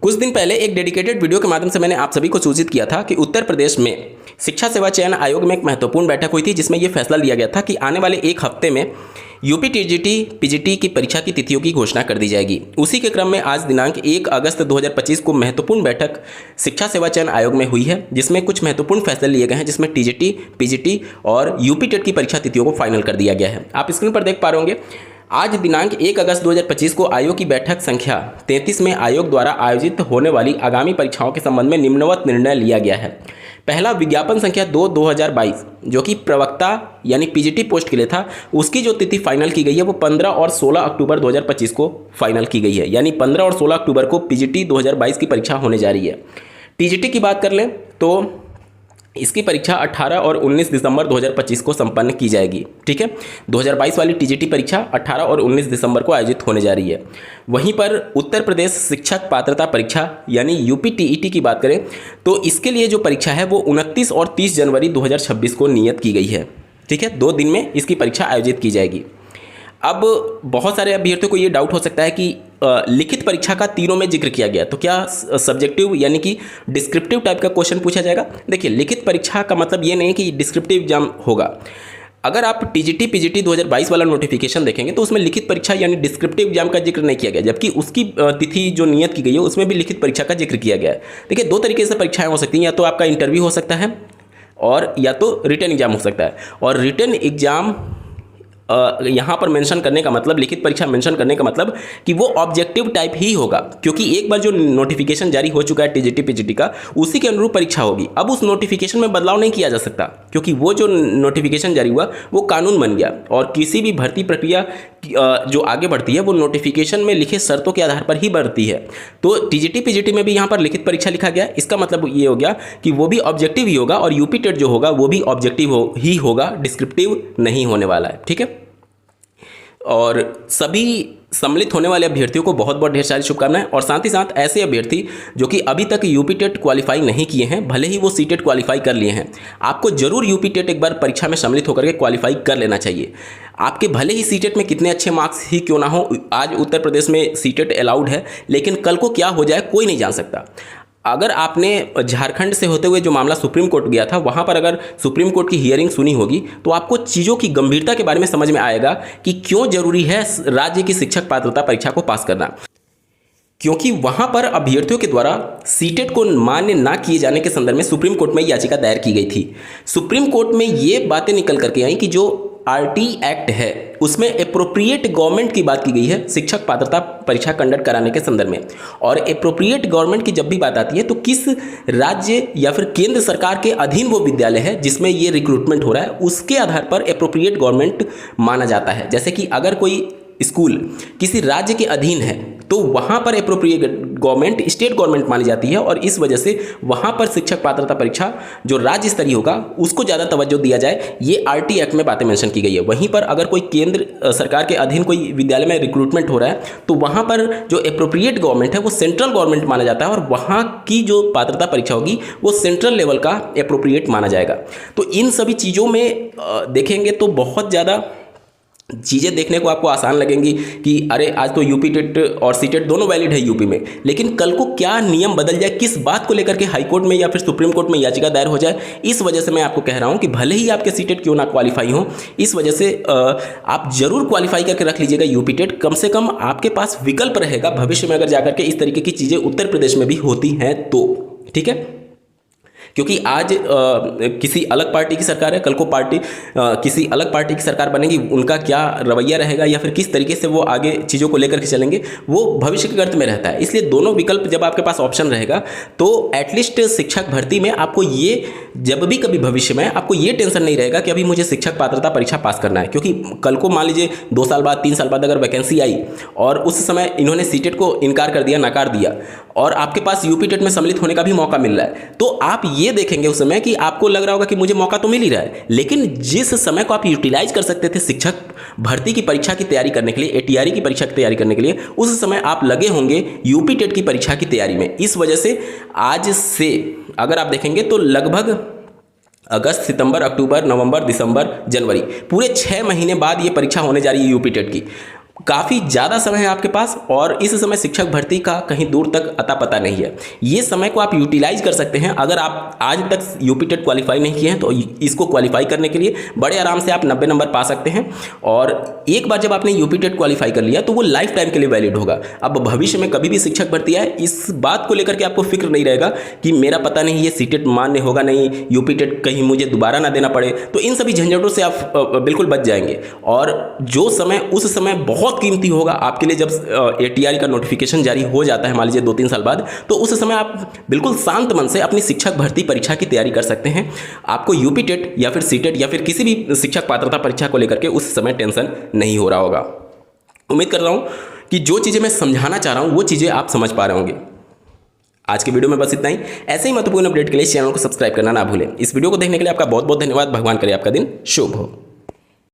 कुछ दिन पहले एक डेडिकेटेड वीडियो के माध्यम से मैंने आप सभी को सूचित किया था कि उत्तर प्रदेश में शिक्षा सेवा चयन आयोग में एक महत्वपूर्ण बैठक हुई थी, जिसमें यह फैसला लिया गया था कि आने वाले एक हफ्ते में यूपी टीजीटी पीजीटी की परीक्षा की तिथियों की घोषणा कर दी जाएगी। उसी के क्रम में आज दिनांक 1 अगस्त 2025 को महत्वपूर्ण बैठक शिक्षा सेवा चयन आयोग में हुई है, जिसमें कुछ महत्वपूर्ण फैसले लिए गए हैं, जिसमें टीजीटी पीजीटी और यूपी टेट की परीक्षा तिथियों को फाइनल कर दिया गया है। आप स्क्रीन पर देख पा रहे होंगे, आज दिनांक 1 अगस्त 2025 को आयोग की बैठक संख्या 33 में आयोग द्वारा आयोजित होने वाली आगामी परीक्षाओं के संबंध में निम्नवत निर्णय लिया गया है। पहला, विज्ञापन संख्या 2/2022 जो कि प्रवक्ता यानी पीजीटी पोस्ट के लिए था, उसकी जो तिथि फाइनल की गई है वो 15 और 16 अक्टूबर 2025 को फाइनल की गई है। यानी 15 और 16 अक्टूबर को पीजीटी 2022 की परीक्षा होने जा रही है। टीजीटी की बात कर लें तो इसकी परीक्षा 18 और 19 दिसंबर 2025 को संपन्न की जाएगी। ठीक है, 2022 वाली टीजीटी परीक्षा 18 और 19 दिसंबर को आयोजित होने जा रही है। वहीं पर उत्तर प्रदेश शिक्षक पात्रता परीक्षा यानी यूपी टीईटी की बात करें तो इसके लिए जो परीक्षा है वो 29 और 30 जनवरी 2026 को नियत की गई है। ठीक है, 2 दिन में इसकी परीक्षा आयोजित की जाएगी। अब बहुत सारे अभ्यर्थियों को ये डाउट हो सकता है कि लिखित परीक्षा का तीनों में जिक्र किया गया तो क्या सब्जेक्टिव यानी कि डिस्क्रिप्टिव टाइप का क्वेश्चन पूछा जाएगा। देखिए, लिखित परीक्षा का मतलब ये नहीं कि डिस्क्रिप्टिव एग्जाम होगा। अगर आप टीजीटी पीजीटी 2022 वाला नोटिफिकेशन देखेंगे तो उसमें लिखित परीक्षा यानी डिस्क्रिप्टिव एग्जाम का जिक्र नहीं किया गया, जबकि उसकी तिथि जो नियत की गई है उसमें भी लिखित परीक्षा का जिक्र किया गया है। देखिए, 2 तरीके से परीक्षाएं हो सकती हैं, या तो आपका इंटरव्यू हो सकता है और या तो रिटन एग्जाम हो सकता है। और रिटन एग्जाम यहाँ पर मेंशन करने का मतलब, लिखित परीक्षा मेंशन करने का मतलब कि वो ऑब्जेक्टिव टाइप ही होगा, क्योंकि एक बार जो नोटिफिकेशन जारी हो चुका है टीजीटी पीजीटी का, उसी के अनुरूप परीक्षा होगी। अब उस नोटिफिकेशन में बदलाव नहीं किया जा सकता, क्योंकि वो जो नोटिफिकेशन जारी हुआ वो कानून बन गया। और किसी भी भर्ती प्रक्रिया जो आगे बढ़ती है वो नोटिफिकेशन में लिखे शर्तों के आधार पर ही बढ़ती है। तो टीजीटी पीजीटी में भी यहाँ पर लिखित परीक्षा लिखा गया। इसका मतलब ये हो गया कि वो भी ऑब्जेक्टिव ही होगा और यूपी टेट जो होगा वो भी ऑब्जेक्टिव ही होगा, डिस्क्रिप्टिव नहीं होने वाला है। ठीक है, और सभी सम्मिलित होने वाले अभ्यर्थियों को बहुत बहुत ढेर सारी शुभकामनाएं। और साथ ही साथ ऐसे अभ्यर्थी जो कि अभी तक यूपी टेट क्वालिफाई नहीं किए हैं, भले ही वो सीटेट क्वालिफाई कर लिए हैं, आपको जरूर यूपी टेट एक बार परीक्षा में सम्मिलित होकर के क्वालिफाई कर लेना चाहिए। आपके भले ही सीटेट में कितने अच्छे मार्क्स ही क्यों ना हो, आज उत्तर प्रदेश में सीटेट अलाउड है, लेकिन कल को क्या हो जाए कोई नहीं जान सकता। अगर आपने झारखंड से होते हुए जो मामला सुप्रीम कोर्ट गया था, वहाँ पर अगर सुप्रीम कोर्ट की हियरिंग सुनी होगी तो आपको चीज़ों की गंभीरता के बारे में समझ में आएगा कि क्यों जरूरी है राज्य की शिक्षक पात्रता परीक्षा को पास करना। क्योंकि वहाँ पर अभ्यर्थियों के द्वारा सीटेट को मान्य ना किए जाने के संदर्भ में सुप्रीम कोर्ट में याचिका दायर की गई थी। सुप्रीम कोर्ट में ये बातें निकल करके आई कि जो आरटी एक्ट है उसमें एप्रोप्रिएट गवर्नमेंट की बात की गई है शिक्षक पात्रता परीक्षा कंडक्ट कराने के संदर्भ में। और एप्रोप्रिएट गवर्नमेंट की जब भी बात आती है तो किस राज्य या फिर केंद्र सरकार के अधीन वो विद्यालय है जिसमें ये रिक्रूटमेंट हो रहा है, उसके आधार पर एप्रोप्रिएट गवर्नमेंट माना जाता है। जैसे कि अगर कोई स्कूल किसी राज्य के अधीन है तो वहाँ पर एप्रोप्रिएट गवर्नमेंट स्टेट गवर्नमेंट मानी जाती है, और इस वजह से वहाँ पर शिक्षक पात्रता परीक्षा जो राज्य स्तरीय होगा उसको ज़्यादा तवज्जो दिया जाए, ये आरटी एक्ट में बातें मेंशन की गई है। वहीं पर अगर कोई केंद्र सरकार के अधीन कोई विद्यालय में रिक्रूटमेंट हो रहा है तो वहाँ पर जो एप्रोप्रिएट गवर्नमेंट है वो सेंट्रल गवर्नमेंट माना जाता है, और वहाँ की जो पात्रता परीक्षा होगी वो सेंट्रल लेवल का एप्रोप्रिएट माना जाएगा। तो इन सभी चीज़ों में देखेंगे तो बहुत ज़्यादा चीज़ें देखने को आपको आसान लगेंगी कि अरे आज तो यूपी टेट और सीटेट दोनों वैलिड है यूपी में, लेकिन कल को क्या नियम बदल जाए, किस बात को लेकर के हाई कोर्ट में या फिर सुप्रीम कोर्ट में याचिका दायर हो जाए, इस वजह से मैं आपको कह रहा हूं कि भले ही आपके सीटेट क्यों ना क्वालिफाई हो, इस वजह से आप जरूर क्वालिफाई करके रख लीजिएगा यूपी टेट। कम से कम आपके पास विकल्प रहेगा भविष्य में अगर जाकर के इस तरीके की चीज़ें उत्तर प्रदेश में भी होती हैं तो। ठीक है, क्योंकि आज किसी अलग पार्टी की सरकार है, कल को किसी अलग पार्टी की सरकार बनेगी, उनका क्या रवैया रहेगा या फिर किस तरीके से वो आगे चीज़ों को लेकर के चलेंगे वो भविष्य के गर्त में रहता है। इसलिए दोनों विकल्प जब आपके पास ऑप्शन रहेगा तो एटलीस्ट शिक्षक भर्ती में आपको ये जब भी कभी भविष्य में आपको ये टेंशन नहीं रहेगा कि अभी मुझे शिक्षक पात्रता परीक्षा पास करना है, क्योंकि कल को मान लीजिए 2 साल बाद 3 साल बाद अगर वैकेंसी आई और उस समय इन्होंने सीटेट को इनकार कर दिया, नकार दिया, और आपके पास यूपी टेट में सम्मिलित होने का भी मौका मिल रहा है, तो आप ये देखेंगे उस समय कि आपको लग रहा होगा कि मुझे मौका तो मिल ही रहा है, लेकिन जिस समय को आप यूटिलाइज कर सकते थे शिक्षक भर्ती की परीक्षा की तैयारी करने के लिए, एटीआरई की परीक्षा की तैयारी करने के लिए, उस समय आप लगे होंगे यूपी टेट की परीक्षा की तैयारी में। इस वजह से आज से अगर आप देखेंगे तो लगभग अगस्त, सितंबर, अक्टूबर, नवंबर, दिसंबर, जनवरी, पूरे 6 महीने बाद ये परीक्षा होने जा रही है यूपी टेट की। काफ़ी ज़्यादा समय है आपके पास और इस समय शिक्षक भर्ती का कहीं दूर तक अता पता नहीं है। ये समय को आप यूटिलाइज कर सकते हैं। अगर आप आज तक यूपी टेट क्वालिफाई नहीं किए हैं तो इसको क्वालिफाई करने के लिए बड़े आराम से आप 90 नंबर पा सकते हैं और एक बार जब आपने यूपी टेट क्वालिफाई कर लिया तो वो लाइफ टाइम के लिए वैलिड होगा। अब भविष्य में कभी भी शिक्षक भर्ती आए इस बात को लेकर के आपको फिक्र नहीं रहेगा कि मेरा पता नहीं ये सीटेट मान्य होगा नहीं, यूपी टेट कहीं मुझे दोबारा ना देना पड़े। तो इन सभी झंझटों से आप बिल्कुल बच जाएंगे और जो समय उस समय बहुत कीमती होगा आपके लिए जब एटीआर का नोटिफिकेशन जारी हो जाता है मान लीजिए 2-3 साल बाद, तो उस समय आप बिल्कुल शांत मन से अपनी शिक्षक भर्ती परीक्षा की तैयारी कर सकते हैं। आपको यूपी टेट या फिर सीटेट या फिर किसी भी शिक्षक पात्रता परीक्षा को लेकर के उस समय टेंशन नहीं हो रहा होगा। उम्मीद कर रहा हूं कि जो चीज़ें मैं समझाना चाह रहा हूं वो चीज़ें आप समझ पा रहे होंगे। आज की वीडियो में बस इतना ही। ऐसे ही महत्वपूर्ण अपडेट के लिए चैनल को सब्सक्राइब करना ना भूलें। इस वीडियो को देखने के लिए आपका बहुत बहुत धन्यवाद। भगवान करे आपका दिन शुभ हो।